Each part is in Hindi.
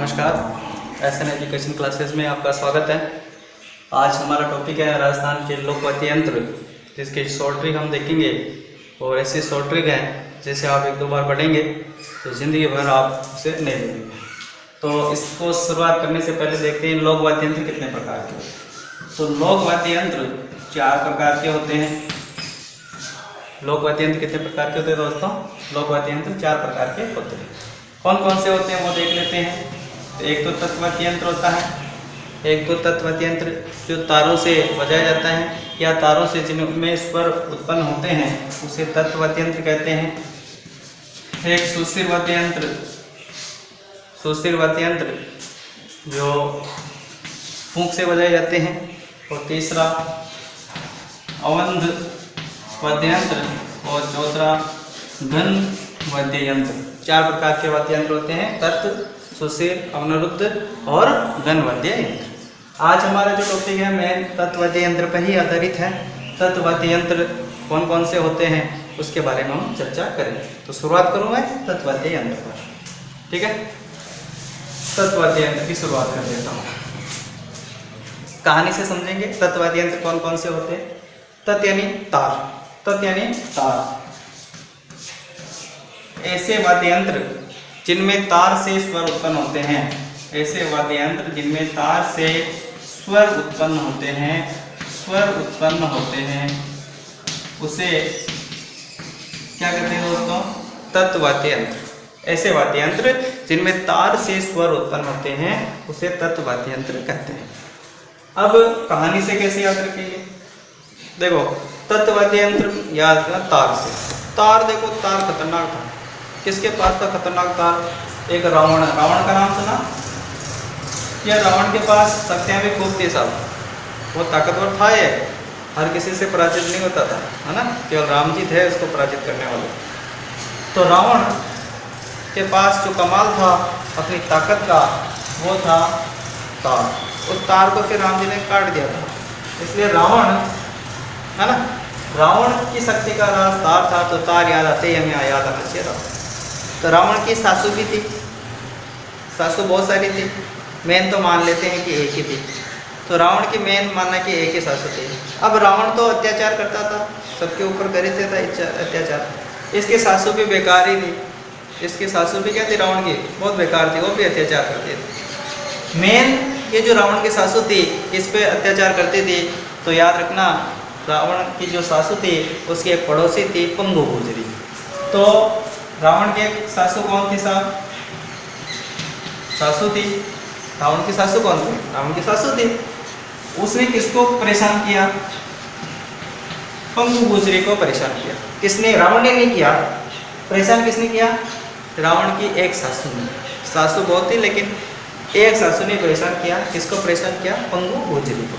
नमस्कार, एसएन एजुकेशन क्लासेस में आपका स्वागत है। आज हमारा टॉपिक है राजस्थान के लोकवाद्य यंत्र, जिसके शॉर्ट ट्रिक हम देखेंगे। और ऐसे शॉर्ट ट्रिक हैं जैसे आप एक दो बार पढ़ेंगे तो ज़िंदगी भर आप उसे नहीं भूलेंगे। तो इसको शुरुआत करने से पहले देखते हैं लोकवाद्य यंत्र कितने प्रकार के होते हैं। तो लोकवाद्य यंत्र 4 प्रकार के होते हैं। लोकवाद्य यंत्र कितने प्रकार के होते हैं दोस्तों? लोकवाद्य यंत्र 4 प्रकार के होते हैं। कौन कौन से होते हैं वो देख लेते हैं। तो एक तो तत्ववाद्य यंत्र होता है, एक तो तत्ववाद्य यंत्र जो तारों से बजाया जाता है या तारों से जिनमें स्वर उत्पन्न होते हैं उसे तत्ववाद्य यंत्र कहते हैं। एक सुषिर वाद्य यंत्र, सुषिर वाद्य यंत्र जो फूंक से बजाए जाते हैं। और तीसरा अवंध वाद्य यंत्र और चौथा घन वाद्य यंत्र। 4 प्रकार के वाद्य यंत्र होते हैं, तत्व, सुषिर, अवनरुद्ध और घन वाद्य यंत्र। आज हमारा जो टॉपिक है मेन तत्ववाद्य यंत्र पर ही आधारित है। तत्ववाद्य यंत्र कौन कौन से होते हैं उसके बारे में हम चर्चा करेंगे। तो शुरुआत करूँ मैं तत्ववाद्य यंत्र पर, ठीक है। तत्ववाद्य यंत्र की शुरुआत कर देता हूँ, कहानी से समझेंगे तत्ववाद्य यंत्र कौन कौन से होते हैं। तत् यानी तार, तत् यानी तार। ऐसे वाद्य यंत्र जिनमें तार से स्वर उत्पन्न होते हैं, ऐसे वाद्य यंत्र जिनमें तार से स्वर उत्पन्न होते हैं, स्वर उत्पन्न होते हैं, उसे क्या कहते हैं दोस्तों? तत्ववाद्य यंत्र। ऐसे वाद्य यंत्र जिनमें तार से स्वर उत्पन्न होते हैं उसे तत्ववाद्य यंत्र कहते हैं। अब कहानी से कैसे याद रखेंगे? देखो, तत्ववाद्य यंत्र याद रखना तार से। तार देखो, तार खतरनाक था। किसके पास था खतरनाक तार? एक रावण। रावण का नाम सुना? या रावण के पास शक्तियाँ भी खूब थी साहब, वो ताकतवर था। ये हर किसी से पराजित नहीं होता था, है ना, केवल राम जी थे उसको पराजित करने वाले। तो रावण के पास जो कमाल था अपनी ताकत का वो था तार। उस तार को फिर राम जी ने काट दिया था, इसलिए रावण, है ना, रावण की शक्ति का राज तार था। तो तार याद आते ही हमें याद आना चाहिए रावण। तो रावण की सासू भी थी, सासू बहुत सारी थी, मेन तो मान लेते हैं कि एक ही थी। तो रावण की मेन मानना कि एक ही सासू थी। अब रावण तो अत्याचार करता था, सबके ऊपर कर देता था अत्याचार। इसकी सासू भी बेकार ही थी। इसकी सासू भी क्या थी? रावण की बहुत बेकार थी, वो भी अत्याचार करती थी। मेन ये जो रावण की सासू थी इस पे अत्याचार करती थी। तो याद रखना, रावण की जो सासू थी उसकी एक पड़ोसी थी पंगु गुजरी। तो रावण की एक सासू कौन थी साहब? सासू थी। रावण की सासू कौन थी? रावण की सासू थी। उसने किसको परेशान किया? पंगु गुजरी को परेशान किया। किसने? रावण ने नहीं किया, परेशान किसने किया? रावण की एक सासू ने। सासू बहुत थी लेकिन एक सासू ने परेशान किया। किसको परेशान किया? पंगु गुजरी को।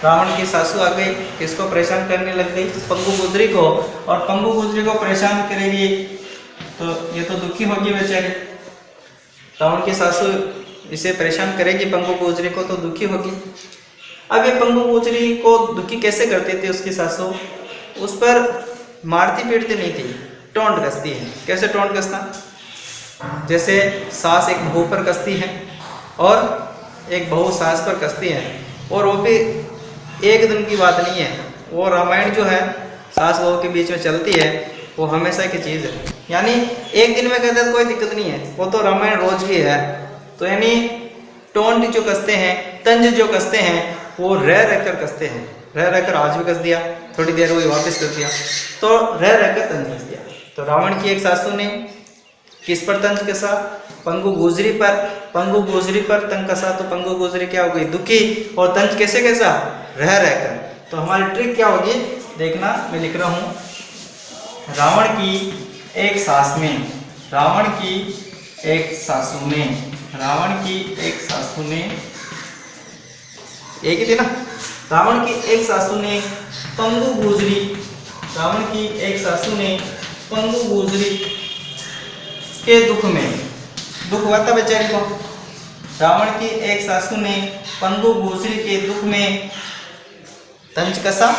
रावण की सासू आ गई, किसको परेशान करने लग गई? पंगु गुजरी को। और पंगु गुजरी को परेशान करेगी तो ये तो दुखी होगी बेचारी। रावण की सासू इसे परेशान करेगी पंगु गुजरी को तो दुखी होगी। अब ये पंगु गुजरी को दुखी कैसे करती थी उसकी सासू? उस पर मारती पीटती नहीं थी, टोंट कसती है। कैसे टोंट कसना? जैसे सास एक बहू पर कसती है और एक बहू सास पर कसती है, और वो भी एक दिन की बात नहीं है। वो रामायण जो है सास बहू के बीच में चलती है, वो हमेशा की चीज़ है। यानी एक दिन में कहते तो कोई दिक्कत नहीं है, वो तो रामायण रोज ही है। तो यानी टोंट जो कसते हैं, तंज जो कसते हैं, वो रह रहकर कसते हैं। रह रहकर आज भी कस दिया, थोड़ी देर हुई वापस कर दिया, तो रह रहकर तंज कस दिया। तो रावण की एक सासू ने किस पर तंज कसा? पंगु गुजरी पर। पंगु गुजरी पर तंज कसा तो पंगु गुजरी क्या हो गई? दुखी। और तंज कैसे कैसा? रह रहकर। तो हमारी ट्रिक क्या होगी देखना, मैं लिख रहा हूँ। रावण की एक सास में, रावण की एक सासू ने, रावण की एक सासू ने, एक ही थी ना, रावण की एक सासू ने पंगु गुजरी, रावण की एक सासू ने पंगु गुजरी के दुख में, दुख हुआ था बेचारी को। रावण की एक सासू ने पंगु गुजरी के दुख में तंज कसा।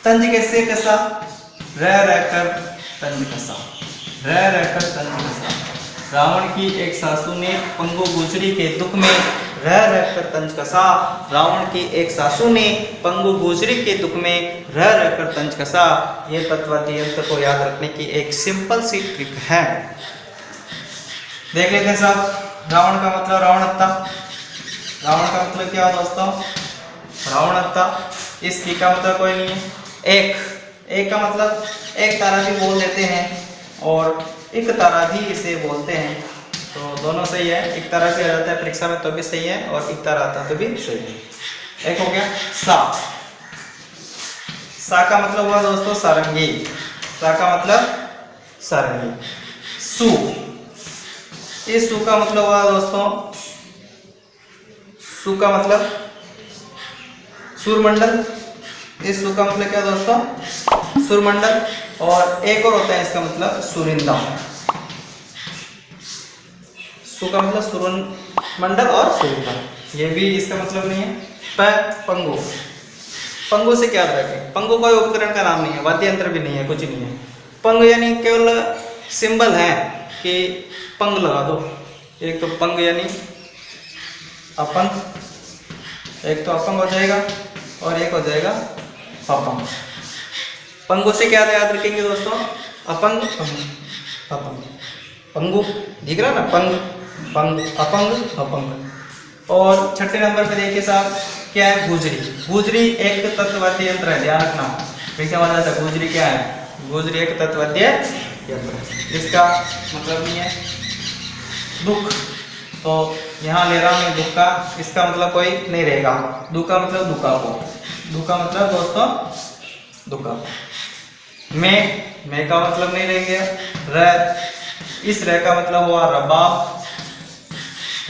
तंज कैसे कसा? रह रहकर तंज कसा, रह रहकर तंज कसा। रावण की एक सासू ने पंगु गुजरी के दुख में रह रहकर तंज कसा। रावण की एक सासू ने पंगु गुजरी के दुख में रह रहकर तंज कसा। ये तत्ववादी यंत्र को याद रखने की एक सिंपल सी ट्रिक है। देख लेते हैं साहब। रावण का मतलब रावणहत्ता। रावण का मतलब क्या है दोस्तों? रावणहत्ता। इस की का मतलब कोई नहीं है। एक का मतलब एक तारा भी बोल देते हैं और एक तारा भी इसे बोलते हैं, तो दोनों सही है। एक तारा भी आ जाता है परीक्षा में तो भी सही है और एक तारा आता है तो भी सही है। एक हो गया सा। सा का मतलब हुआ दोस्तों सारंगी। सा का मतलब सारंगी। सु। इस सु का मतलब हुआ दोस्तों, सु का मतलब सूरमंडल। इस सु का मतलब क्या दोस्तों? सूरमंडल। और एक और होता है इसका मतलब सुरिंदा। सु का मतलब सूरमंडल और सुरिंदा, ये भी इसका मतलब नहीं है। पंगु। पंगु से क्या रखें? पंगु कोई उपकरण का नाम नहीं है, वाद्य यंत्र भी नहीं है, कुछ नहीं है। पंग यानी केवल सिंबल है कि पंग लगा दो। एक तो पंग यानी अपंग, एक तो अपंग हो जाएगा और एक हो जाएगा अपंग। पंगु से क्या याद रखेंगे दोस्तों? अपंग अपंग। पंगु दिख रहा ना, पंग पंग अपंग अपंग। और छठे नंबर पे देखिए साहब क्या है? गुजरी। गुजरी एक तत्ववाद्य यंत्र है, ध्यान रखना। परीक्षा में आता है गुजरी क्या है? गुजरी एक तत्ववाद्य यंत्र। इसका मतलब नहीं है दुख, तो यहाँ ले रहा हूँ दुख का, इसका मतलब कोई नहीं रहेगा। दुख का मतलब दुखा को, दुख का मतलब दोस्तों दुखा। मैं का मतलब नहीं रहेंगे। र, इस र का मतलब हुआ रबाब।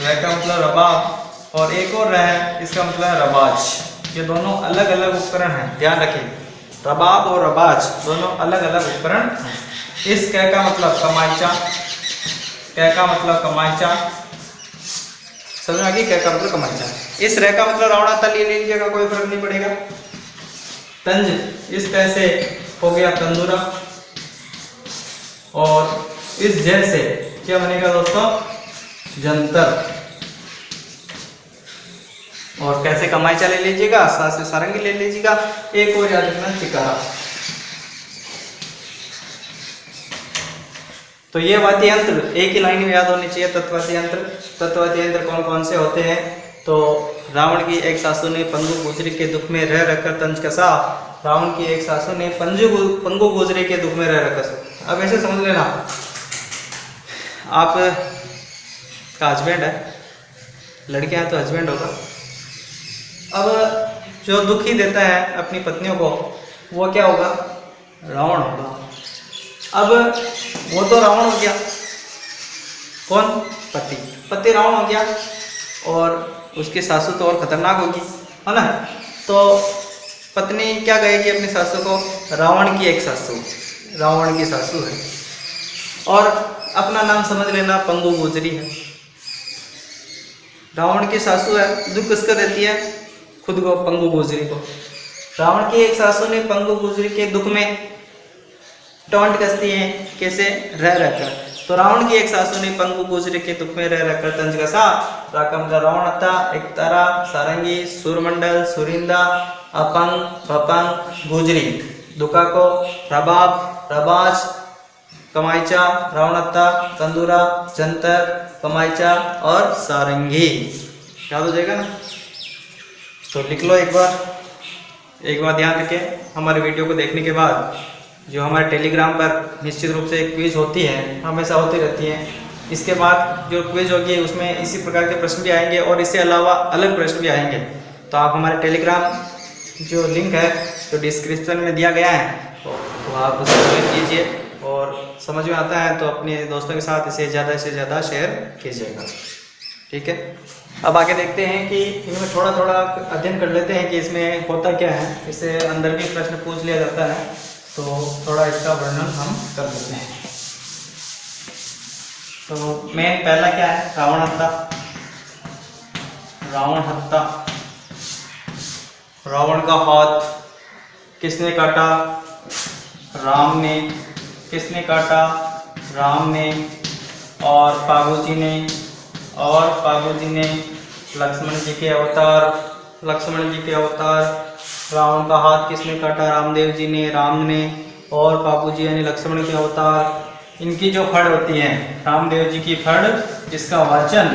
र का मतलब रबाब और एक और है इसका मतलब है रबाज। ये दोनों अलग अलग उपकरण हैं, ध्यान रखिए। रबाब और रबाज दोनों अलग अलग उपकरण हैं। इस क का मतलब कमाईचा। क का मतलब कमाईचा, समझ में आ गई? क का मतलब कमाईचा। इस र का मतलब रावणहत्ता ले लीजिएगा, कोई फर्क नहीं पड़ेगा। तंज, इस कैसे हो गया तंदूरा। और इस जैसे क्या बनेगा दोस्तों? जंतर। और कैसे कमाईचा ले लीजिएगा, सा से सारंगी ले लीजिएगा। एक और याद रखना चिकारा। तो ये वाद्य यंत्र एक ही लाइन में याद होनी चाहिए। तत्ववाद्य यंत्र। तत्ववाद्य यंत्र कौन कौन से होते हैं? तो रावण की एक सासू ने पंगु गुजरी के दुख में रह रहकर तंज कसा। रावण की एक सासू ने पंगु गुजरी के दुख में रह रहकर। अब ऐसे समझ लेना, आप का हस्बैंड है, लड़के हैं तो हस्बैंड होगा। अब जो दुख ही देता है अपनी पत्नियों को वो क्या होगा? रावण होगा। अब वो तो रावण हो गया, कौन? पति। पति रावण हो गया और उसकी सासू तो और खतरनाक होगी, है ना? तो पत्नी क्या कहेगी अपनी सासू को? रावण की एक सासू, रावण की सासू है। और अपना नाम समझ लेना, पंगु गुजरी है। रावण की सासू है, दुख किसको देती है? खुद को, पंगु गुजरी को। रावण की एक सासू ने पंगु गुजरी के दुख में टोंट कसती है, कैसे? रह रहकर। तो रावण की एक सासू ने पंगु गुजरी के दुख में रह रहकर तंज कसा। राकम का रावणहत्ता, एक तारा, सारंगी, सूरमंडल, सुरिंदा, अपंग, पपंग, गुजरी। दुखा को रबाब, रबाज, कमाईचा, रावणहत्ता, तंदूरा, जंतर, कमाईचा और सारंगी। याद हो जाएगा ना? तो लिख लो एक बार ध्यान रखें। हमारे वीडियो को देखने के बाद जो हमारे टेलीग्राम पर निश्चित रूप से क्विज होती है, हमेशा होती रहती है। इसके बाद जो क्विज होगी उसमें इसी प्रकार के प्रश्न भी आएंगे और इससे अलावा अलग प्रश्न भी आएंगे। तो आप हमारे टेलीग्राम जो लिंक है जो डिस्क्रिप्शन में दिया गया है तो आप उसे ज्वाइन कीजिए और समझ में आता है तो अपने दोस्तों के साथ इसे ज़्यादा से ज़्यादा शेयर कीजिएगा। ठीक है, अब आगे देखते हैं कि इनमें थोड़ा थोड़ा अध्ययन कर लेते हैं कि इसमें होता क्या है। इससे अंदर भी प्रश्न पूछ लिया जाता है तो थोड़ा इसका वर्णन हम कर लेते हैं। तो मेन पहला क्या है? रावणहत्ता। रावणहत्ता, रावण का हाथ किसने काटा? राम ने। किसने काटा? राम ने। और पागु जी ने लक्ष्मण जी के अवतार, रावण का हाथ किसने काटा, रामदेव जी ने, राम ने, और पागु जी यानी लक्ष्मण के अवतार। इनकी जो फड़ होती है, रामदेव जी की फड़, इसका वाचन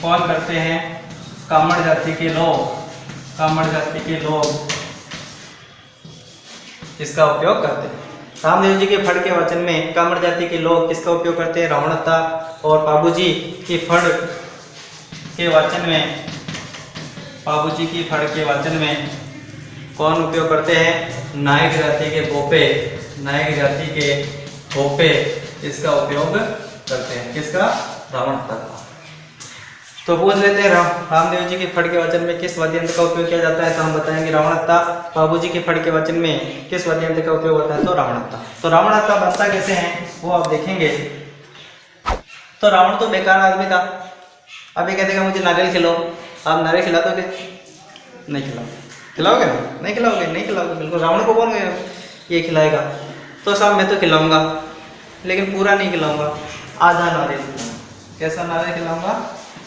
कौन करते हैं, कामड़ जाति के लोग इसका उपयोग करते हैं। रामदेव जी के फड़ के वचन में कामड़ जाति के लोग किसका उपयोग करते हैं, रावणता। और पाबू जी की फड़ के वचन में कौन उपयोग करते हैं, नायक जाति के गोपे इसका उपयोग करते हैं। किसका, रावणता का। तो पूछ लेते हैं रामदेव जी के फड़ के वचन में किस वाद्य यंत्र का उपयोग किया जाता है, तो हम बताएंगे रावणता। बाबू जी के फड़ के वचन में किस वाद्य यंत्र का उपयोग होता है, तो रावणता। तो रावणता बनता कैसे है वो आप देखेंगे। तो रावण तो बेकार आदमी था। अब ये कहते मुझे नारियल खिलाओ, आप नारियल खिला दोगे, नहीं खिलाओगे ना, नहीं खिलाओगे बिल्कुल। रावण को कौन ये खिलाएगा, तो साहब मैं तो खिलाऊंगा लेकिन पूरा नहीं खिलाऊंगा, आधा नारियल खिलाऊंगा। कैसा नारियल खिलाऊंगा,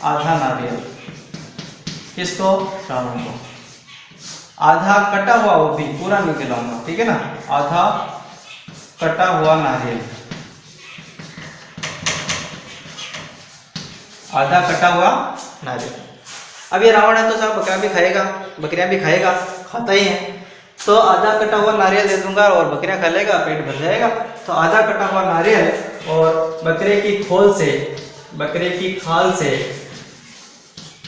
आधा नारियल। किसको, रावण को। आधा कटा हुआ, वो भी पूरा नहीं खिलाऊंगा, ठीक है ना, आधा कटा हुआ नारियल, आधा कटा हुआ नारियल। अब ये रावण है तो साहब बकरियां भी खाएगा, खाता ही है, तो आधा कटा हुआ नारियल दे दूंगा और बकरियां खा लेगा, पेट भर जाएगा। तो आधा कटा हुआ नारियल और बकरे की खाल से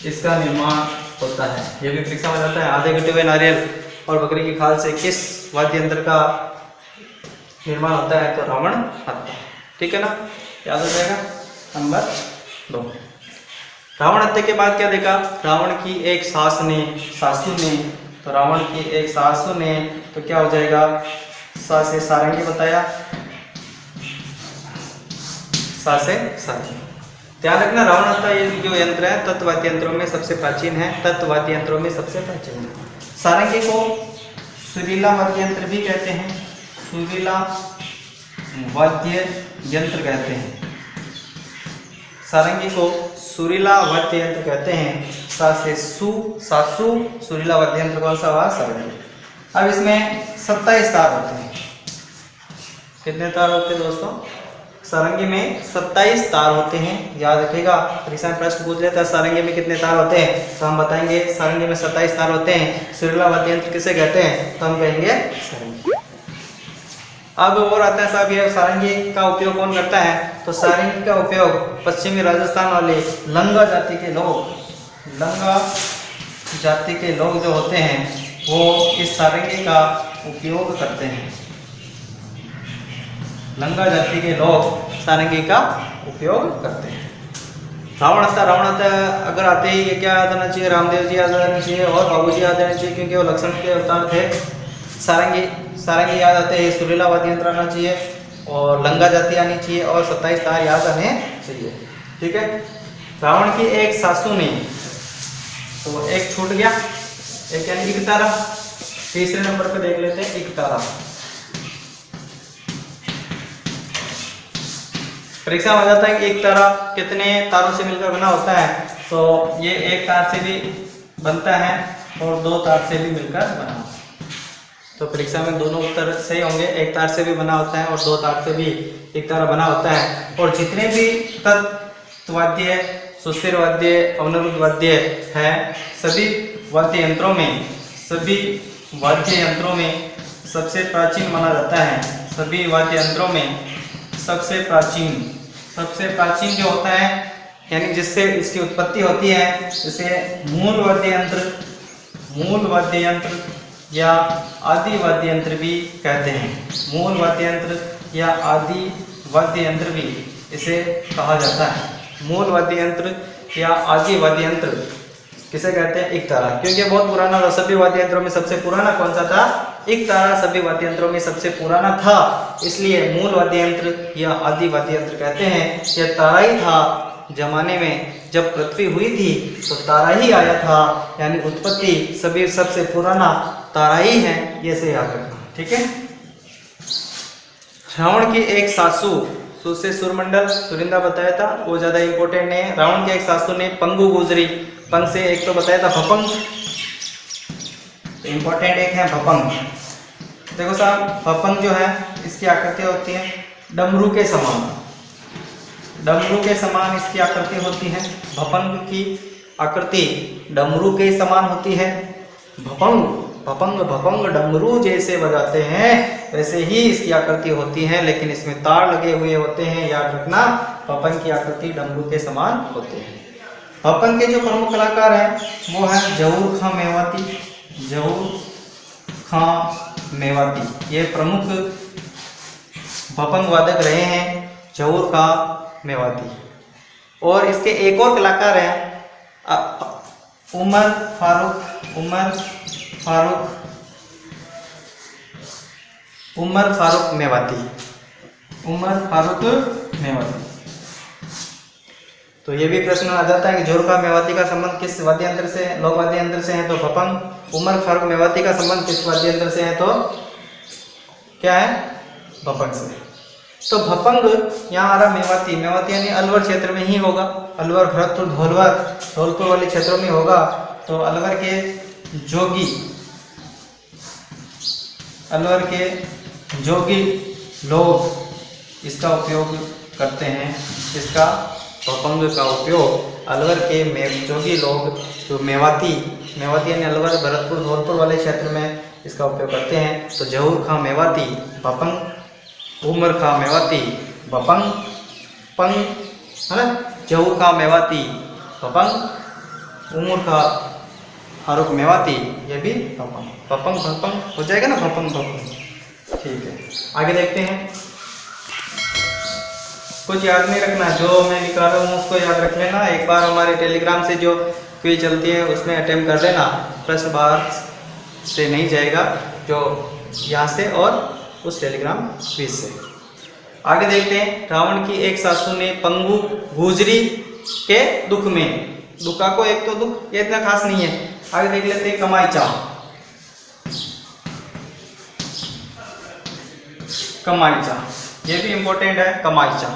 इसका निर्माण होता है। ये भी परीक्षा में जाता है। आधे कटे हुए नारियल और बकरी की खाल से किस वाद्य यंत्र का निर्माण होता है, तो रावण हत्ता, ठीक है ना, याद हो जाएगा। नंबर 2, रावण हत्या के बाद क्या देखा, रावण की एक सासू ने, तो रावण की एक सासू ने, तो क्या हो जाएगा, सासे सारंगी बताया, सासे सारंगी। ध्यान रखना, रावण हत्या ये जो यंत्र है तत्वाद्य यंत्रों में सबसे प्राचीन है, सारंगी को सुरीला वाद्य यंत्र भी कहते हैं, सारंगी को सुरीला वाद्य यंत्र कहते हैं। सासू सुरीला वाद्य यंत्र कौन सा हुआ, सारंगी। अब इसमें 27 तार होते हैं। कितने तार होते हैं दोस्तों, सारंगी में 27 तार होते हैं, याद रखिएगा। परीक्षा में प्रश्न पूछ लेता है सारंगी में कितने तार होते हैं, तो हम बताएंगे सारंगी में 27 तार होते हैं। सुरीला वाद्य यंत्र किसे कहते हैं, तो हम कहेंगे सारंगी। अब और आता है साहब ये सारंगी का उपयोग कौन करता है, तो सारंगी का उपयोग पश्चिमी राजस्थान वाले लंगा जाति के लोग जो होते हैं वो इस सारंगी का उपयोग करते हैं। लंगा जाति के लोग सारंगी का उपयोग करते हैं। रावण हत्या अगर आते ही ये क्या याद आना चाहिए, रामदेव जी याद आना चाहिए और बाबू जी याद आना चाहिए, क्योंकि वो लक्ष्मण के अवतार थे। सारंगी याद आते हैं, सुरीला वाद्य यंत्र आना चाहिए और लंगा जाति आनी चाहिए और 27 तार याद आने चाहिए, ठीक है। रावण की एक सासू ने, तो एक छूट गया, एक यानी एक तारा। तीसरे नंबर पे देख लेते हैं, एक तारा। परीक्षा में आ जाता है कि एक तारा कितने तारों से मिलकर बना होता है, तो ये एक तार से भी बनता है और 2 तार से भी मिलकर बना होता है। तो परीक्षा में दोनों उत्तर सही होंगे, एक तार से भी बना होता है और 2 तार से भी एक तारा बना होता है। और जितने भी तत्वाद्य, सुस्थिर वाद्य, अवनरुद्ध वाद्य है, सभी वाद्य यंत्रों में सबसे प्राचीन माना जाता है। सभी वाद्य यंत्रों में सबसे प्राचीन जो होता है, यानी जिससे इसकी उत्पत्ति होती है, इसे मूल वाद्य यंत्र या आदि वाद्य यंत्र भी कहते हैं। मूल वाद्य यंत्र या आदि वाद्य यंत्र भी इसे कहा जाता है। मूल वाद्य यंत्र या आदि वाद्य यंत्र किसे कहते हैं, एक तारा, क्योंकि बहुत पुराना था। सभी वाद्य यंत्रों में सबसे पुराना कौन सा था, एक तारा सभी वाद्य यंत्रों में सबसे पुराना था, इसलिए मूल वाद्य यंत्र या आदि वाद्य यंत्र कहते हैं। यह तारा ही था जमाने में जब पृथ्वी हुई थी, तो तारा ही आया था, यानी उत्पत्ति सभी सबसे पुराना तारा ही है, ये से याद रखना, ठीक है। रावण की एक सासू तो उससे सुरमंडल सुरिंदा बताया था, वो ज़्यादा इंपॉर्टेंट नहीं है। रावण के एक सासू ने पंगु गुजरी, पंग से एक तो बताया था भपंग, तो इंपॉर्टेंट एक है भपंग। देखो साहब, भपंग जो है इसकी आकृति होती है डमरू के समान, डमरू के समान इसकी आकृति होती है। भपंग की आकृति डमरू के समान होती है। भपंग भपंग भपंग डमरू जैसे बजाते हैं वैसे ही इसकी आकृति होती है, लेकिन इसमें तार लगे हुए होते हैं, याद रखना। भपंग की आकृति डमरू के समान होते हैं। भपंग के जो प्रमुख कलाकार हैं वो है जहूर खां मेवाती, जहूर खां मेवाती, ये प्रमुख भपंग वादक रहे हैं, जहूर खां मेवाती। और इसके एक और कलाकार हैं उमर फारूक, उमर फारूक मेवाती, उमर फारूक मेवाती। तो ये भी प्रश्न आ जाता है कि जहूर खां मेवाती का संबंध किस वाद्य यंत्र से, लोक वाद्य यंत्र से है तो भपंग। उमर फारूक मेवाती का संबंध किस वाद्य यंत्र से है तो क्या है, भपंग से। तो भपंग यहाँ आ रहा मेवाती, मेवाती यानी अलवर क्षेत्र में ही होगा, अलवर भरतपुर धौलपुर वाले क्षेत्रों में होगा। तो अलवर के जोगी, अलवर के जोगी लोग इसका उपयोग करते हैं, इसका भपंग का उपयोग अलवर के जोगी लोग जो मेवाती यानी अलवर भरतपुर धौलपुर वाले क्षेत्र में इसका उपयोग करते हैं। तो जहूर खां मेवाती भपंग, उमर खां मेवाती भपंग, पंग है ना, जहूर खां मेवाती भपंग, उमर खां फारूक मेवाती ये भी भपंग। भपंग भपंग हो जाएगा ना, भपंग भपंग। ठीक है, आगे देखते हैं। कुछ याद नहीं रखना, जो मैं निकाल रहा हूँ उसको याद रख लेना। एक बार हमारे टेलीग्राम से जो क्विज चलती है उसमें अटेम्प्ट कर लेना, प्रश्न बाहर से नहीं जाएगा, जो यहाँ से और उस टेलीग्राम क्विज से। आगे देखते हैं। रावण की एक सासू ने पंगु गुजरी के दुख में, दुखा को एक तो दुख ये इतना खास नहीं है। आगे देख लेते हैं कमाईचा, कमाईचा ये भी इंपॉर्टेंट है। कमाईचा,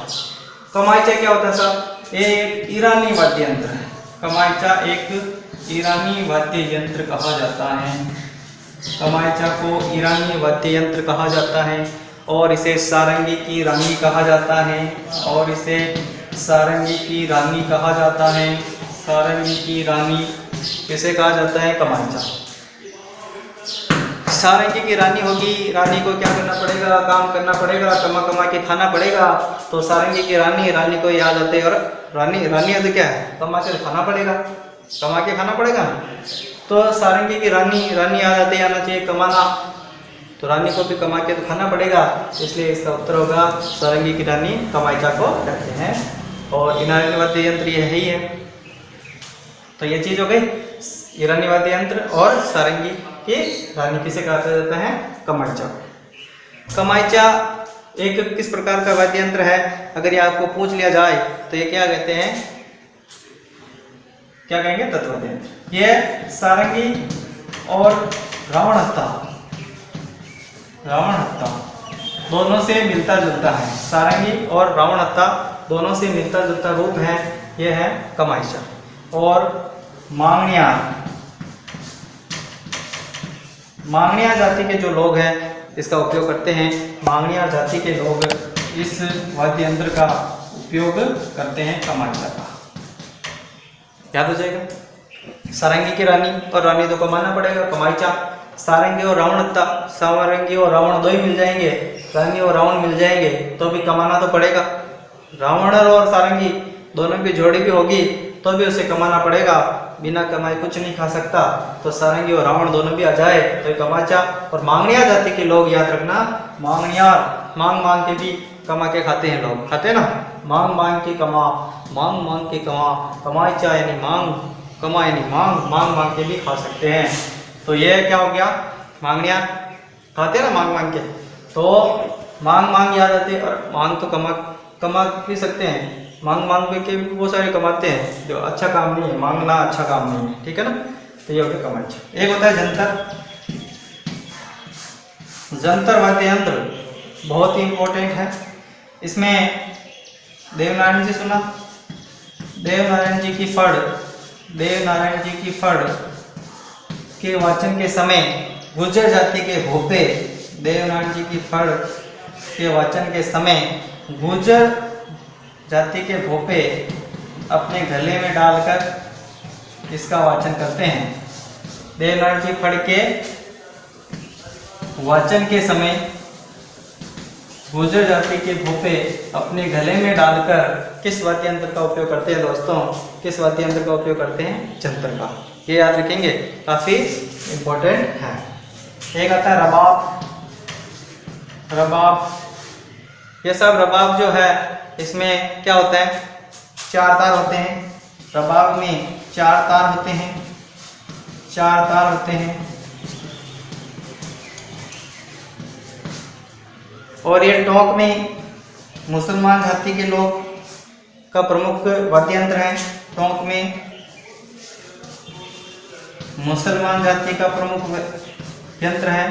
कमाईचा क्या होता है साहब, ये एक ईरानी वाद्य यंत्र है। कमाईचा एक ईरानी वाद्य यंत्र कहा जाता है, कमाईचा को ईरानी वाद्य यंत्र कहा जाता है। और इसे सारंगी की रानी कहा जाता है, और इसे सारंगी की रानी कहा जाता है। सारंगी की रानी किसे कहा जाता है, कमाईचा। सारंगी की रानी होगी, रानी को क्या करना पड़ेगा, काम करना पड़ेगा, कमा कमा के खाना पड़ेगा। तो सारंगी की रानी, रानी को याद आते, और रानी है तो क्या है, कमा के खाना पड़ेगा, कमा के खाना पड़ेगा ना। तो सारंगी की रानी याद आते आना चाहिए, कमाना, तो रानी को भी कमा के तो खाना पड़ेगा, इसलिए इसका उत्तर होगा सारंगी की रानी कमाईचा को कहते हैं। और ईरानी वाद्य यंत्र ये ही है। तो ये चीज हो गई, ईरानी वाद्य यंत्र और सारंगी की रानी किसे कहा जाता है, कमाईचा। कमाईचा एक किस प्रकार का वाद्य यंत्र है, अगर ये आपको पूछ लिया जाए तो ये क्या कहते हैं, क्या कहेंगे, तत्वाद्य यंत्र। ये सारंगी और रावण हत्ता दोनों से मिलता जुलता है। सारंगी और रावण हत्ता दोनों से मिलता जुलता रूप है, यह है कमाईचा। और मांगणिया जाति के जो लोग हैं इसका उपयोग करते हैं। मांगणिया जाति के लोग इस वाद्य यंत्र का उपयोग करते हैं, कमाईचा का। याद हो जाएगा। सारंगी की रानी, और रानी तो कमाना पड़ेगा, कमाईचा। सारंगी और रावण हत्ता, सारंगी और रावण दो ही मिल जाएंगे, रानी और रावण मिल जाएंगे तो भी कमाना तो पड़ेगा। रावण और सारंगी दोनों की जोड़ी भी होगी तो भी उसे कमाना पड़ेगा, बिना कमाए कुछ नहीं खा सकता। तो सारंगी और रावण दोनों भी आ जाए तो कमाईचा। और मांगणिया जाति के लोग, याद रखना, मांगणियार मांग के भी कमा के खाते हैं लोग, खाते हैं ना, मांग के कमा, मांग के कमा। कमाईचा यानी मांग, कमा यानी मांग के भी खा सकते हैं। तो ये क्या हो गया, मांगणिया खाते हैं ना, मांग के, तो मांग याद आते हैं। और मांग तो कमा भी सकते हैं, मांग के भी बहुत सारे कमाते हैं, जो अच्छा काम नहीं है, मांगना अच्छा काम नहीं है, ठीक है ना। तो ये होता है कमाईचा। एक होता है जंतर। जंतर वाद्य यंत्र बहुत ही इंपॉर्टेंट है। इसमें देवनारायण जी सुना, देवनारायण जी की फड़, देवनारायण जी की फड़ के वाचन के समय गुर्जर जाति के भोपे, देवनारायण जी की फड़ के वाचन के समय गुर्जर जाति के भोपे अपने गले में डालकर इसका वाचन करते हैं। देवनारायण जी फड़ के वाचन के समय गुर्जर जाति के भोपे अपने गले में डालकर किस वाद्य यंत्र का उपयोग करते हैं दोस्तों? किस वाद्य यंत्र का उपयोग करते हैं? जंतर का। ये याद रखेंगे, काफी इंपॉर्टेंट है। एक आता है रबाब, रबाब। ये सब रबाब जो है इसमें क्या होता है? 4 तार होते हैं। रबाब में 4 तार होते हैं, 4 तार होते हैं। और ये टोंक में मुसलमान जाति के लोग का प्रमुख वाद्य यंत्र है। टोंक में मुसलमान जाति का प्रमुख यंत्र है।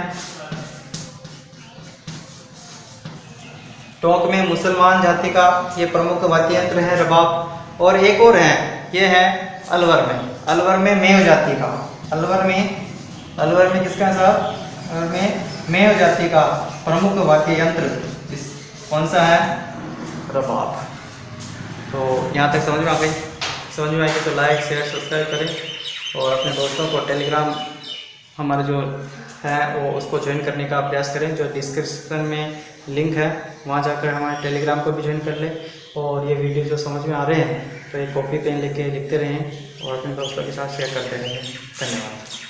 टोंक में मुसलमान जाति का ये प्रमुख वाद्य यंत्र है रबाब। और एक और है, ये है अलवर में, अलवर में मेव जाति का, अलवर में किसका साहब? अलवर में मेव जाति का प्रमुख वाद्य यंत्र कौन सा है? रबाब। तो यहाँ तक समझ में आ गई? समझ में आएगी तो लाइक शेयर सब्सक्राइब करें और अपने दोस्तों को टेलीग्राम हमारा जो है वो उसको ज्वाइन करने का प्रयास करें। जो डिस्क्रिप्शन में लिंक है वहाँ जाकर हमारे टेलीग्राम को भी ज्वाइन कर लें। और ये वीडियो जो समझ में आ रहे हैं तो एक कॉपी पेन लेके लिखते रहें और अपने दोस्तों के साथ शेयर करते रहें। धन्यवाद।